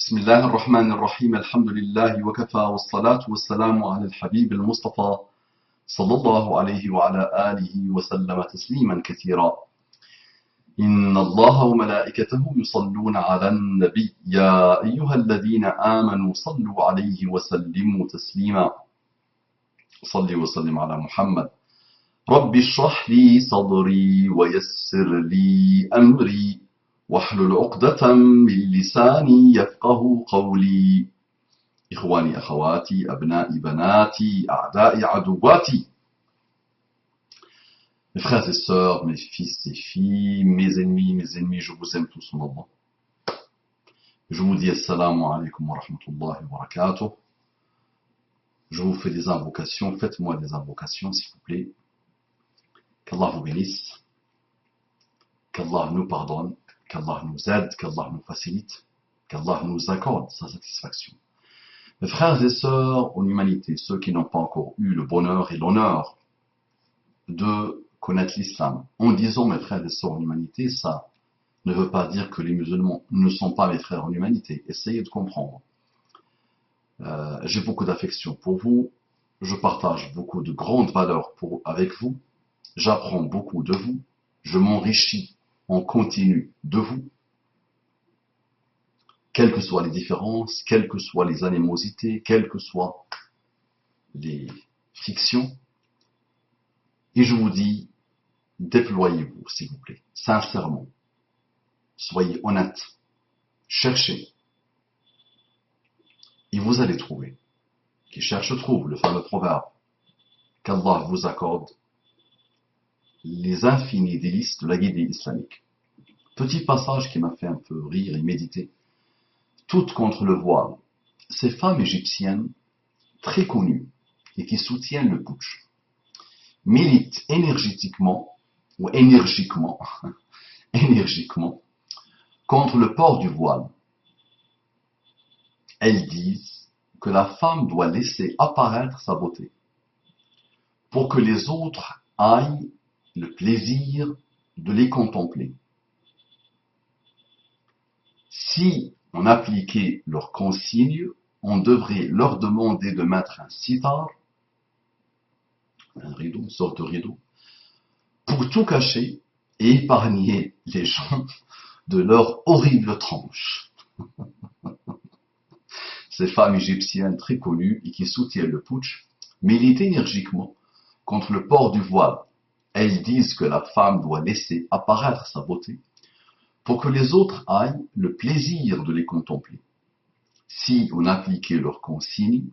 بسم الله الرحمن الرحيم الحمد لله وكفى والصلاة والسلام على الحبيب المصطفى صلى الله عليه وعلى آله وسلم تسليما كثيرا. إن الله وملائكته يصلون على النبي يا أيها الذين آمنوا صلوا عليه وسلموا تسليما. صل وسلم على محمد. رب اشرح لي صدري ويسر لي أمري واحلل عقدة من لساني يفقه قولي. إخواني أخواتي أبنائي بناتي أعدائي عدواتي. Mes frères et sœurs, mes fils et filles, mes ennemis, je vous aime tous en Allah. Je vous dis assalamu alaikum wa rahmatullahi wa barakatuh. Je vous fais des invocations, faites-moi des invocations s'il vous plaît. Qu'Allah vous bénisse, qu'Allah nous pardonne, qu'Allah nous aide, qu'Allah nous facilite, qu'Allah nous accorde sa satisfaction. Mes frères et sœurs en humanité, ceux qui n'ont pas encore eu le bonheur et l'honneur de connaître l'islam, en disant mes frères et sœurs en humanité, ça ne veut pas dire que les musulmans ne sont pas mes frères en humanité. Essayez de comprendre. J'ai beaucoup d'affection pour vous, je partage beaucoup de grandes valeurs avec vous, j'apprends beaucoup de vous, je m'enrichis en continu de vous, quelles que soient les différences, quelles que soient les animosités, quelles que soient les frictions. Et je vous dis, déployez-vous, s'il vous plaît, sincèrement. Soyez honnête. Cherchez. Et vous allez trouver. Qui cherche trouve, le fameux proverbe. Qu'Allah vous accorde les infinis délices de la guidée islamique. Petit passage qui m'a fait un peu rire et méditer. Toutes contre le voile. Ces femmes égyptiennes, très connues, et qui soutiennent le putsch, militent énergiquement contre le port du voile. Elles disent que la femme doit laisser apparaître sa beauté pour que les autres aient le plaisir de les contempler. Si on appliquait leurs consignes, on devrait leur demander de mettre un sitar, un rideau, une sorte de rideau, pour tout cacher et épargner les gens de leur horrible tranche. Ces femmes égyptiennes très connues et qui soutiennent le putsch militent énergiquement contre le port du voile. Elles disent que la femme doit laisser apparaître sa beauté pour que les autres aient le plaisir de les contempler. Si on appliquait leurs consignes,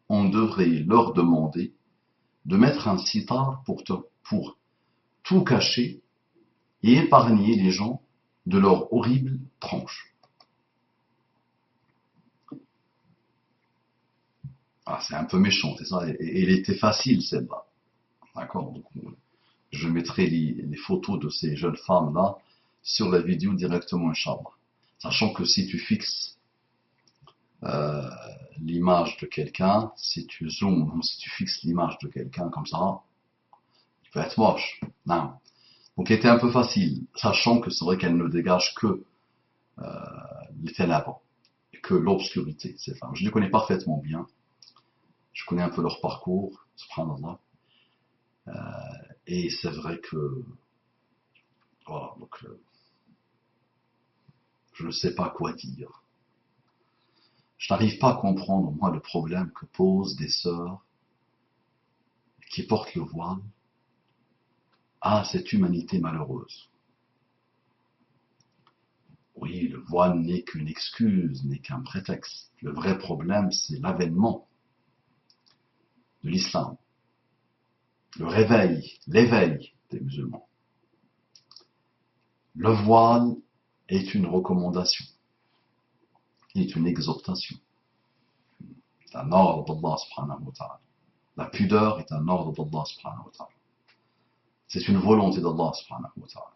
on devrait leur demander de mettre un sitar pour tout cacher et épargner les gens de leur horrible tranche. Ah, c'est un peu méchant, c'est ça. Et elle était facile, celle-là. D'accord. Donc, je mettrai les photos de ces jeunes femmes-là sur la vidéo directement, Inch'Allah. Sachant que si tu fixes l'image de quelqu'un, si tu zoomes ou si tu fixes l'image de quelqu'un comme ça, il peut être moche. Non. Donc, elle était un peu facile, sachant que c'est vrai qu'elle ne dégage que les ténèbres, que l'obscurité, ces femmes. Je les connais parfaitement bien. Je connais un peu leur parcours, subhanallah. Et c'est vrai que, voilà, donc, je ne sais pas quoi dire. Je n'arrive pas à comprendre, moi, le problème que posent des sœurs qui portent le voile à cette humanité malheureuse. Oui, le voile n'est qu'une excuse, n'est qu'un prétexte. Le vrai problème, c'est l'avènement de l'islam, le réveil, l'éveil des musulmans. Le voile est une recommandation, est une exhortation. C'est un ordre d'Allah subhanahu wa ta'ala. La pudeur est un ordre d'Allah subhanahu wa ta'ala. C'est une volonté d'Allah subhanahu wa ta'ala.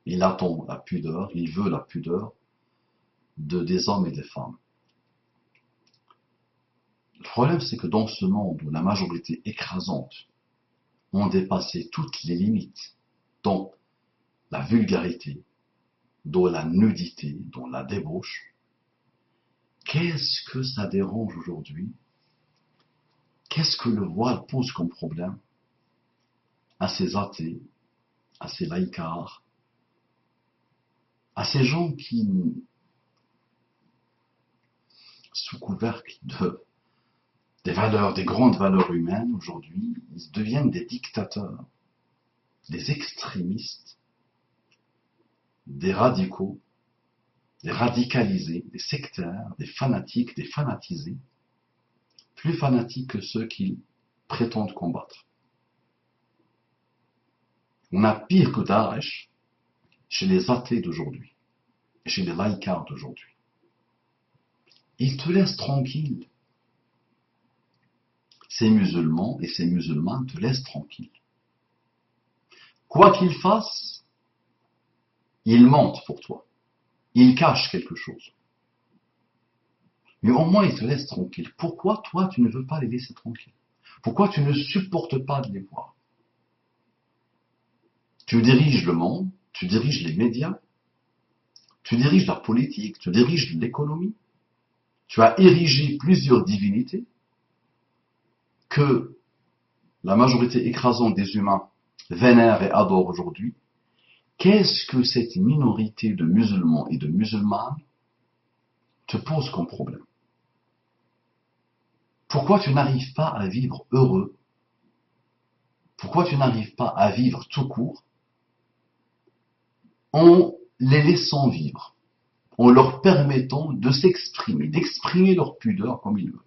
Il attend la pudeur, il veut la pudeur des hommes et des femmes. Le problème, c'est que dans ce monde où la majorité écrasante ont dépassé toutes les limites, dans la vulgarité, dans la nudité, dans la débauche, Qu'est-ce que ça dérange aujourd'hui? Qu'est-ce que le voile pose comme problème à ces athées, à ces laïcards, à ces gens qui, sous couvercle des valeurs, des grandes valeurs humaines, aujourd'hui, ils deviennent des dictateurs, des extrémistes, des radicaux, des radicalisés, des sectaires, des fanatiques, des fanatisés, plus fanatiques que ceux qu'ils prétendent combattre. On a pire que Daesh chez les athées d'aujourd'hui, et chez les laïcards d'aujourd'hui. Ils te laissent tranquille. Ces musulmans et ces musulmanes te laissent tranquille. Quoi qu'ils fassent, ils mentent pour toi. Ils cachent quelque chose. Mais au moins, ils te laissent tranquille. Pourquoi toi, tu ne veux pas les laisser tranquilles? Pourquoi tu ne supportes pas de les voir? Tu diriges le monde, tu diriges les médias, tu diriges la politique, tu diriges l'économie. Tu as érigé plusieurs divinités que la majorité écrasante des humains vénère et adore aujourd'hui. Qu'est-ce que cette minorité de musulmans et de musulmanes te pose comme problème? Pourquoi tu n'arrives pas à vivre heureux? Pourquoi tu n'arrives pas à vivre tout court en les laissant vivre, en leur permettant de s'exprimer, d'exprimer leur pudeur comme ils veulent?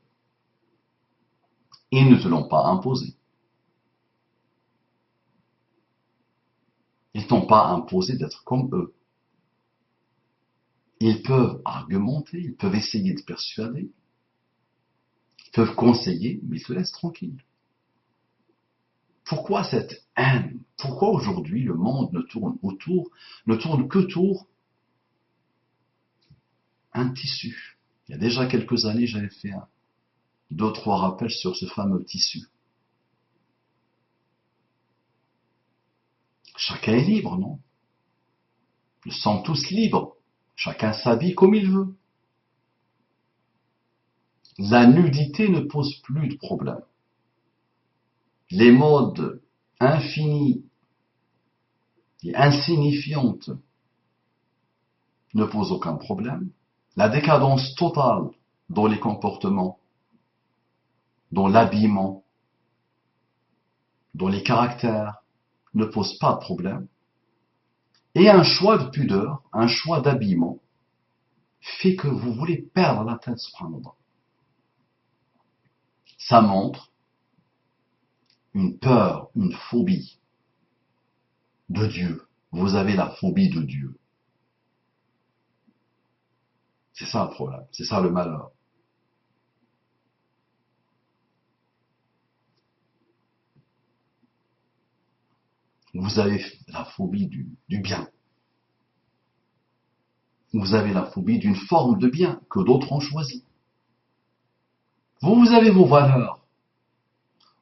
Ils ne te l'ont pas imposé. Ils t'ont pas imposé d'être comme eux. Ils peuvent argumenter, ils peuvent essayer de persuader, ils peuvent conseiller, mais ils te laissent tranquille. Pourquoi cette haine? Pourquoi aujourd'hui le monde ne tourne que autour un tissu? Il y a déjà quelques années, j'avais fait 2-3 rappels sur ce fameux tissu. Chacun est libre, non? Nous sommes tous libres. Chacun s'habille comme il veut. La nudité ne pose plus de problème. Les modes infinis et insignifiantes ne posent aucun problème. La décadence totale dans les comportements, dans l'habillement, dans les caractères, ne pose pas de problème. Et un choix de pudeur, un choix d'habillement, fait que vous voulez perdre la tête, subhanallah. Ça montre une peur, une phobie de Dieu. Vous avez la phobie de Dieu. C'est ça le problème, c'est ça le malheur. Vous avez la phobie du bien. Vous avez la phobie d'une forme de bien que d'autres ont choisi. Vous avez vos valeurs.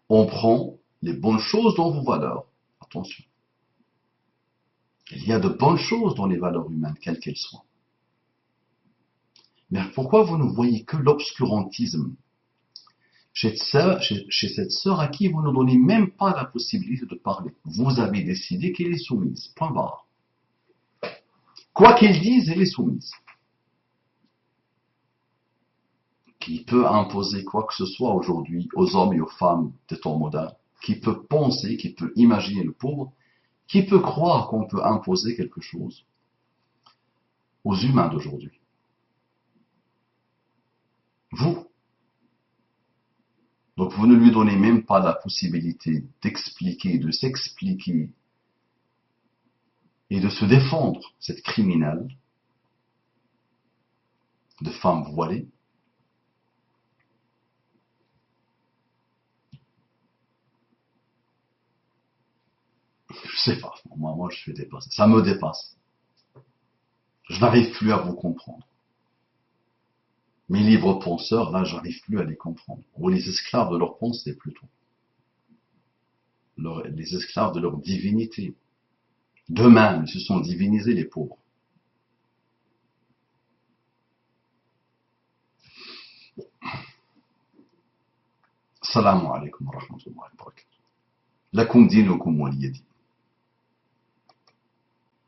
On prend les bonnes choses dans vos valeurs. Attention. Il y a de bonnes choses dans les valeurs humaines, quelles qu'elles soient. Mais pourquoi vous ne voyez que l'obscurantisme chez cette sœur à qui vous ne donnez même pas la possibilité de parler? Vous avez décidé qu'elle est soumise. Point barre. Quoi qu'elle dise, elle est soumise. Qui peut imposer quoi que ce soit aujourd'hui aux hommes et aux femmes des temps modernes? Qui peut penser, qui peut imaginer le pauvre? Qui peut croire qu'on peut imposer quelque chose aux humains d'aujourd'hui? Vous. Donc vous ne lui donnez même pas la possibilité d'expliquer, de s'expliquer et de se défendre, cette criminelle de femme voilée. Je sais pas, moi je suis dépassé, ça me dépasse. Je n'arrive plus à vous comprendre. Mes libres penseurs, là, j'arrive plus à les comprendre. Ou les esclaves de leur pensée, plutôt. Les esclaves de leur divinité. D'eux-mêmes, ils se sont divinisés, les pauvres. Assalamu alaikum wa rahmatullahi wa barakatuh. Lakum dinukum waliya din.